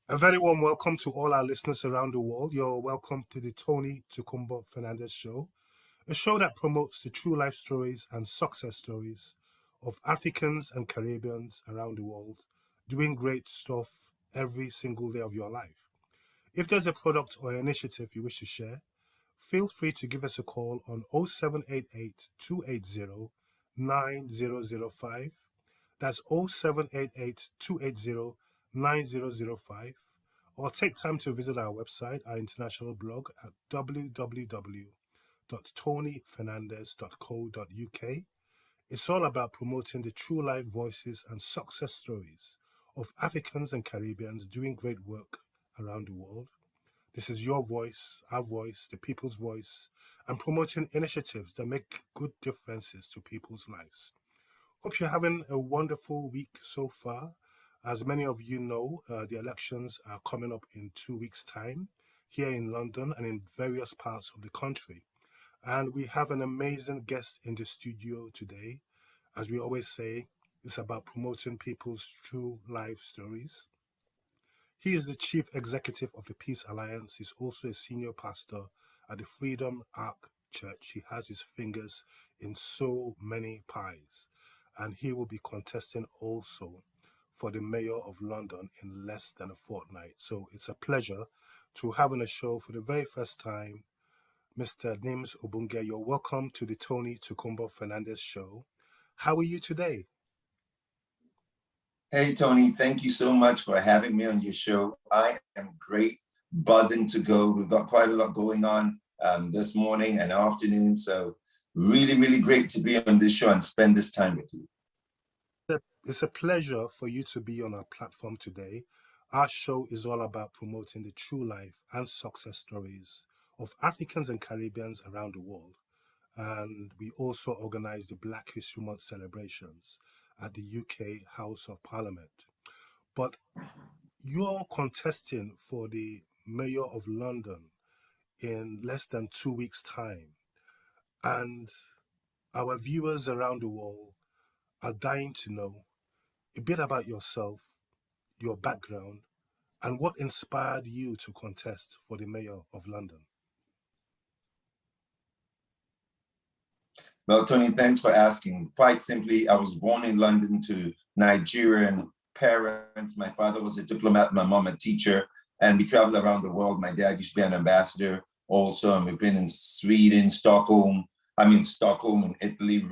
A very warm welcome to all our listeners around the world. You're welcome to the TOKUNBO FERNANDEZ show, a show that promotes the true life stories and success stories of Africans and Caribbeans around the world doing great stuff every single day of your life. If there's a product or initiative you wish to share, feel free to give us a call on 0788 280 9005. That's 0788 280 9005. Or take time to visit our website, our international blog at www.tonyfernandez.co.uk. It's all about promoting the true life voices and success stories of Africans and Caribbeans doing great work around the world. This is your voice, our voice, the people's voice, and promoting initiatives that make good differences to people's lives. Hope you're having a wonderful week so far. As many of you know, the elections are coming up in 2 weeks' time here in London and in various parts of the country. And we have an amazing guest in the studio today. As we always say, it's about promoting people's true life stories. He is the chief executive of the Peace Alliance. He's also a senior pastor at the Freedom Ark Church. He has his fingers in so many pies. And he will be contesting also for the Mayor of London in less than a fortnight. So it's a pleasure to have on a show for the very first time Mr. Nims Obunge. You're welcome to the TOKUNBO FERNANDEZ show. How are you today? Hey, Tony, thank you so much for having me on your show. I am great, buzzing to go. We've got quite a lot going on this morning and afternoon. So really, really great to be on this show and spend this time with you. It's a pleasure for you to be on our platform today. Our show is all about promoting the true life and success stories of Africans and Caribbeans around the world. And we also organize the Black History Month celebrations at the UK House of Parliament. But you're contesting for the Mayor of London in less than 2 weeks' time. And our viewers around the world are dying to know a bit about yourself, your background, and what inspired you to contest for the Mayor of London. Well, Tony, thanks for asking. Quite simply, I was born in London to Nigerian parents. My father was a diplomat, my mom a teacher, and we traveled around the world. My dad used to be an ambassador also, and we've been in Sweden, Stockholm in Italy,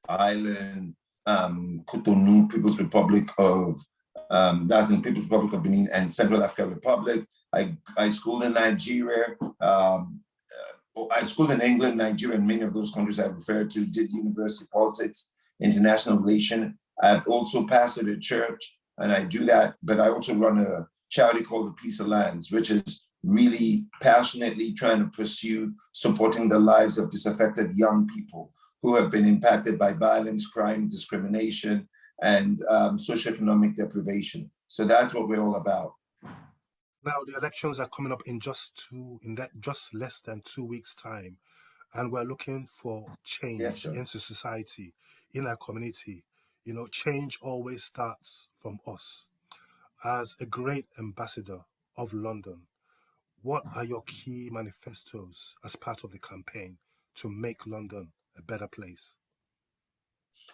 Ireland, Cotonou, People's Republic of, that's in People's Republic of Benin and Central African Republic. I schooled in Nigeria. I schooled in England, Nigeria, and many of those countries I've referred to, did university politics, international relation. I've also pastored a church, and I do that, but I also run a charity called the Peace Alliance, which is really passionately trying to pursue supporting the lives of disaffected young people who have been impacted by violence, crime, discrimination, and socioeconomic deprivation. So that's what we're all about. Now the elections are coming up in just less than 2 weeks' time, and we're looking for change into society, in our community. You know, change always starts from us. As a great ambassador of London, what are your key manifestos as part of the campaign to make London a better place?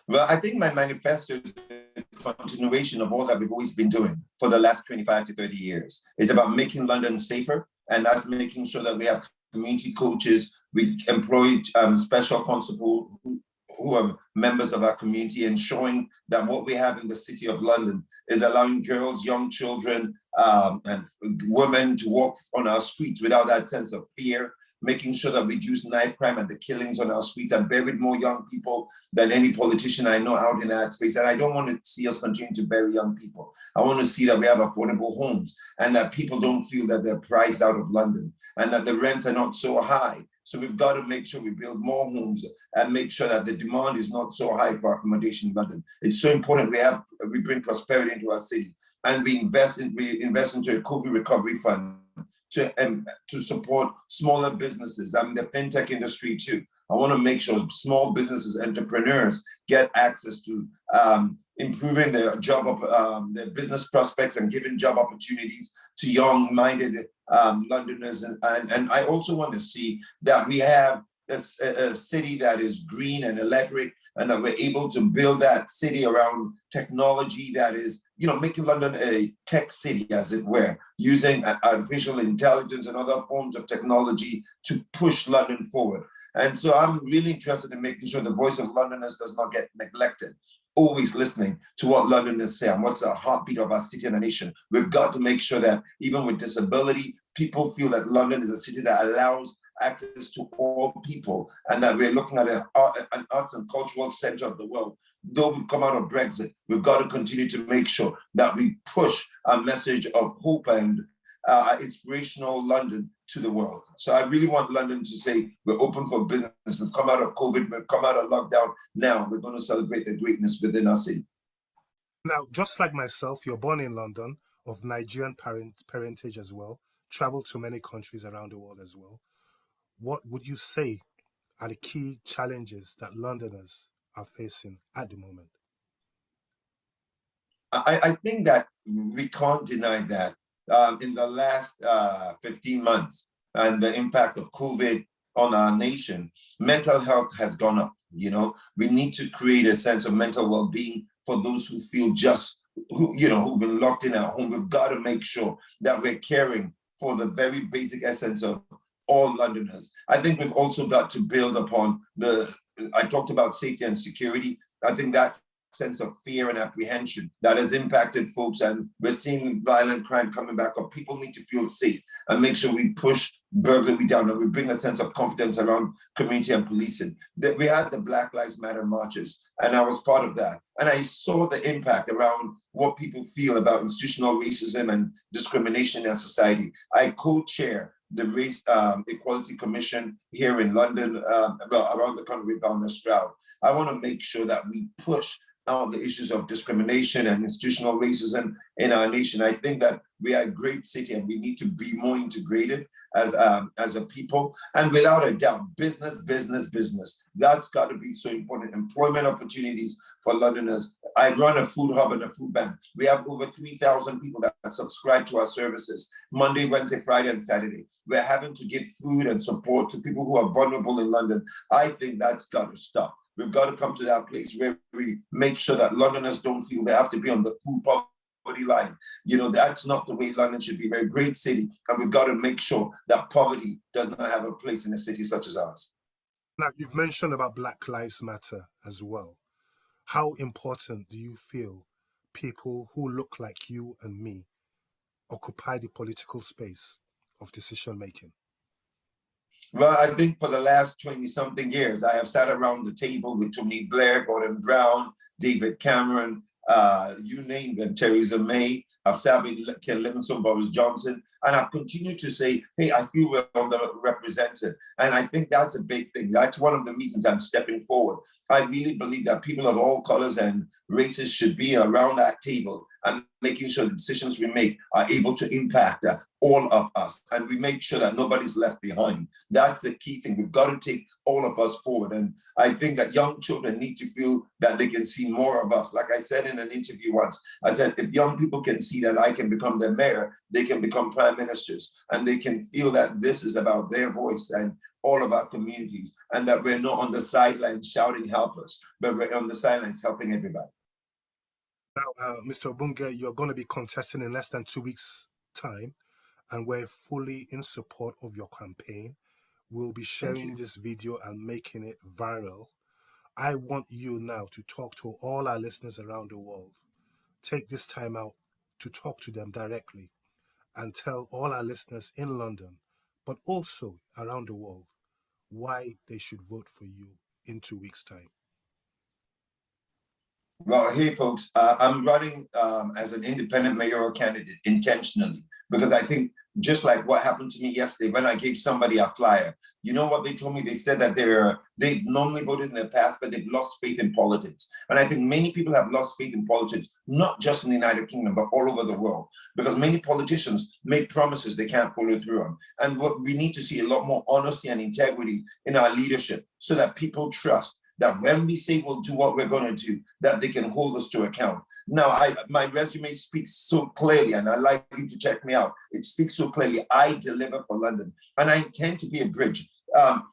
Well, I think my manifesto is a continuation of all that we've always been doing for the last 25 to 30 years. It's about making London safer, and that's making sure that we have community coaches. We employed special constables who are members of our community, ensuring that what we have in the city of London is allowing girls, young children, and women to walk on our streets without that sense of fear, making sure that we reduce knife crime and the killings on our streets, and buried more young people than any politician I know out in that space. And I don't want to see us continue to bury young people. I want to see that we have affordable homes and that people don't feel that they're priced out of London and that the rents are not so high. So we've got to make sure we build more homes and make sure that the demand is not so high for accommodation in London. It's so important we bring prosperity into our city, and we invest into a COVID recovery fund to support smaller businesses. I mean, the fintech industry too. I want to make sure small businesses, entrepreneurs get access to improving their their business prospects and giving job opportunities to young-minded Londoners. And I also want to see that we have a city that is green and electric, and that we're able to build that city around technology that is, making London a tech city, as it were, using artificial intelligence and other forms of technology to push London forward. And so I'm really interested in making sure the voice of Londoners does not get neglected. Always listening to what Londoners say and what's the heartbeat of our city and our nation. We've got to make sure that even with disability, people feel that London is a city that allows access to all people, and that we're looking at an arts and cultural center of the world. Though we've come out of Brexit, we've got to continue to make sure that we push a message of hope and inspirational London to the world. So I really want London to say, we're open for business. We've come out of COVID, we've come out of lockdown. Now we're going to celebrate the greatness within our city. Now, just like myself, you're born in London, of Nigerian parentage as well, traveled to many countries around the world as well. What would you say are the key challenges that Londoners are facing at the moment? I think that we can't deny that in the last 15 months and the impact of COVID on our nation, mental health has gone up. We need to create a sense of mental well-being for those who feel who've been locked in at home. We've got to make sure that we're caring for the very basic essence of all Londoners. I think we've also got to build upon I talked about safety and security. I think that sense of fear and apprehension that has impacted folks, and we're seeing violent crime coming back up. People need to feel safe and make sure we push burglary down and we bring a sense of confidence around community and policing. We had the Black Lives Matter marches, and I was part of that. And I saw the impact around what people feel about institutional racism and discrimination in society. I co-chair the Race Equality Commission here in London, around the country, Balmer Stroud. I want to make sure that we push out the issues of discrimination and institutional racism in our nation. I think that we are a great city and we need to be more integrated as a people. And without a doubt, business. That's got to be so important. Employment opportunities for Londoners. I run a food hub and a food bank. We have over 3,000 people that subscribe to our services Monday, Wednesday, Friday, and Saturday. We're having to give food and support to people who are vulnerable in London. I think that's got to stop. We've got to come to that place where we make sure that Londoners don't feel they have to be on the food poverty line. That's not the way London should be. We're a great city, and we've got to make sure that poverty does not have a place in a city such as ours. Now, you've mentioned about Black Lives Matter as well. How important do you feel people who look like you and me occupy the political space of decision making? Well, I think for the last 20-something years, I have sat around the table with Tony Blair, Gordon Brown, David Cameron, you name them, Theresa May. I've sat with Ken Livingstone, Boris Johnson, and I've continued to say, hey, I feel we're underrepresented. And I think that's a big thing. That's one of the reasons I'm stepping forward. I really believe that people of all colors and races should be around that table and making sure the decisions we make are able to impact all of us, and we make sure that nobody's left behind. That's the key thing. We've got to take all of us forward. And I think that young children need to feel that they can see more of us. Like I said in an interview once, I said, if young people can see that I can become their mayor, they can become prime ministers, and they can feel that this is about their voice and all of our communities, and that we're not on the sidelines shouting, help us, but we're on the sidelines helping everybody. Now, Mr. Obunge, you're going to be contesting in less than 2 weeks' time, and we're fully in support of your campaign. We'll be sharing this video and making it viral. I want you now to talk to all our listeners around the world. Take this time out to talk to them directly and tell all our listeners in London, but also around the world, why they should vote for you in 2 weeks' time. Well, hey, folks, I'm running as an independent mayoral candidate intentionally, because I think just like what happened to me yesterday when I gave somebody a flyer, you know what they told me? They said that they've normally voted in the past, but they've lost faith in politics. And I think many people have lost faith in politics, not just in the United Kingdom, but all over the world, because many politicians make promises they can't follow through on. And what we need to see a lot more honesty and integrity in our leadership so that people trust that when we say we'll do what we're going to do, that they can hold us to account. Now, my resume speaks so clearly, and I'd like you to check me out. It speaks so clearly. I deliver for London, and I intend to be a bridge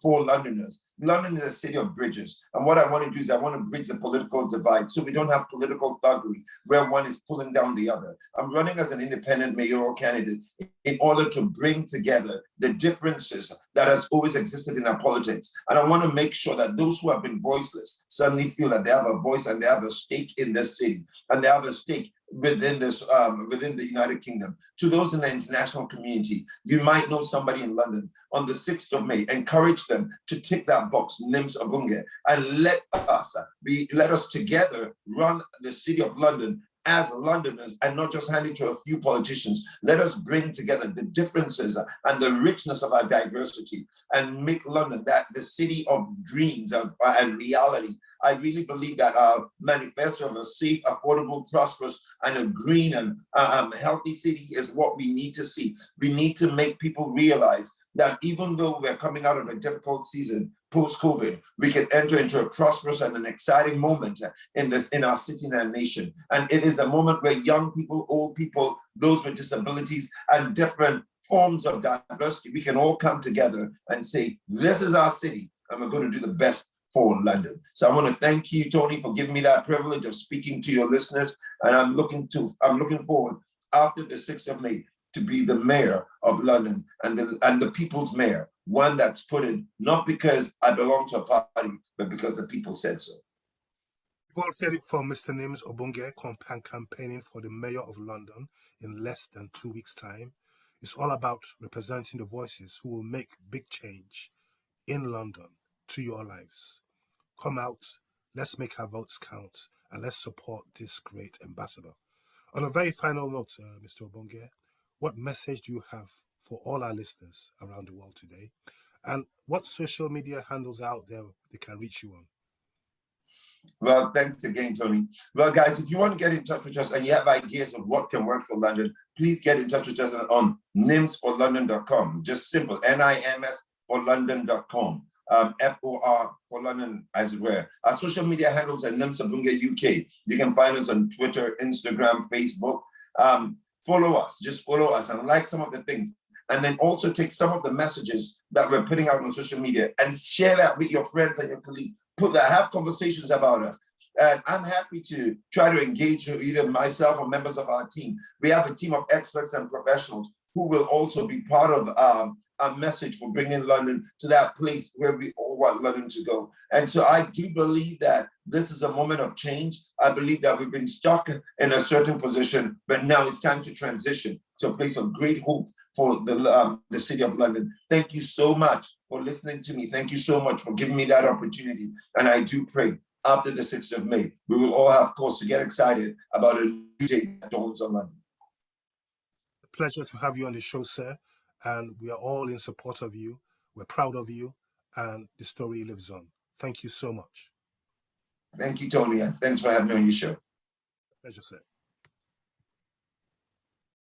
for Londoners. London is a city of bridges. And what I want to do is I want to bridge the political divide so we don't have political thuggery where one is pulling down the other. I'm running as an independent mayoral candidate in order to bring together the differences that has always existed in our politics. And I want to make sure that those who have been voiceless suddenly feel that they have a voice and they have a stake in this city and they have a stake within this within the United Kingdom. To those in the international community, you might know somebody in London. On the 6th of May, encourage them to tick that box, Nims Obunge, and let us together run the city of London as Londoners and not just hand it to a few politicians. Let us bring together the differences and the richness of our diversity and make London that the city of dreams and reality. I really believe that our manifesto of a safe, affordable, prosperous, and a green and healthy city is what we need to see. We need to make people realize that even though we're coming out of a difficult season post-COVID, we can enter into a prosperous and an exciting moment in our city and our nation. And it is a moment where young people, old people, those with disabilities, and different forms of diversity, we can all come together and say, this is our city, and we're going to do the best for London. So I want to thank you, Tony, for giving me that privilege of speaking to your listeners. And I'm looking forward after the 6th of May to be the mayor of London and the people's mayor, one that's put in not because I belong to a party, but because the people said so. You've all heard it from Mr. Nims Obunge, campaigning for the mayor of London in less than 2 weeks' time. It's all about representing the voices who will make big change in London to your lives. Come out, let's make our votes count, and let's support this great ambassador. On a very final note, Mr. Obunge, what message do you have for all our listeners around the world today? And what social media handles out there they can reach you on? Well, thanks again, Tony. Well, guys, if you want to get in touch with us and you have ideas of what can work for London, please get in touch with us on nimsforlondon.com. Just simple, NIMS for London.com. FOR for London, as it were. Our social media handles are Nims Obunge UK. You can find us on Twitter, Instagram, Facebook. Follow us, just follow us and like some of the things. And then also take some of the messages that we're putting out on social media and share that with your friends and your colleagues. Have conversations about us. And I'm happy to try to engage with either myself or members of our team. We have a team of experts and professionals who will also be part of our message for bringing London to that place where we all want London to go. And so I do believe that this is a moment of change. I believe that we've been stuck in a certain position, but now it's time to transition to a place of great hope for the city of London. Thank you so much for listening to me. Thank you so much for giving me that opportunity. And I do pray after the 6th of May, we will all have cause to get excited about a new day that dawns on London. A pleasure to have you on the show, sir. And we are all in support of you. We're proud of you. And the story lives on. Thank you so much. Thank you, Tony. And thanks for having me on your show. Pleasure, sir.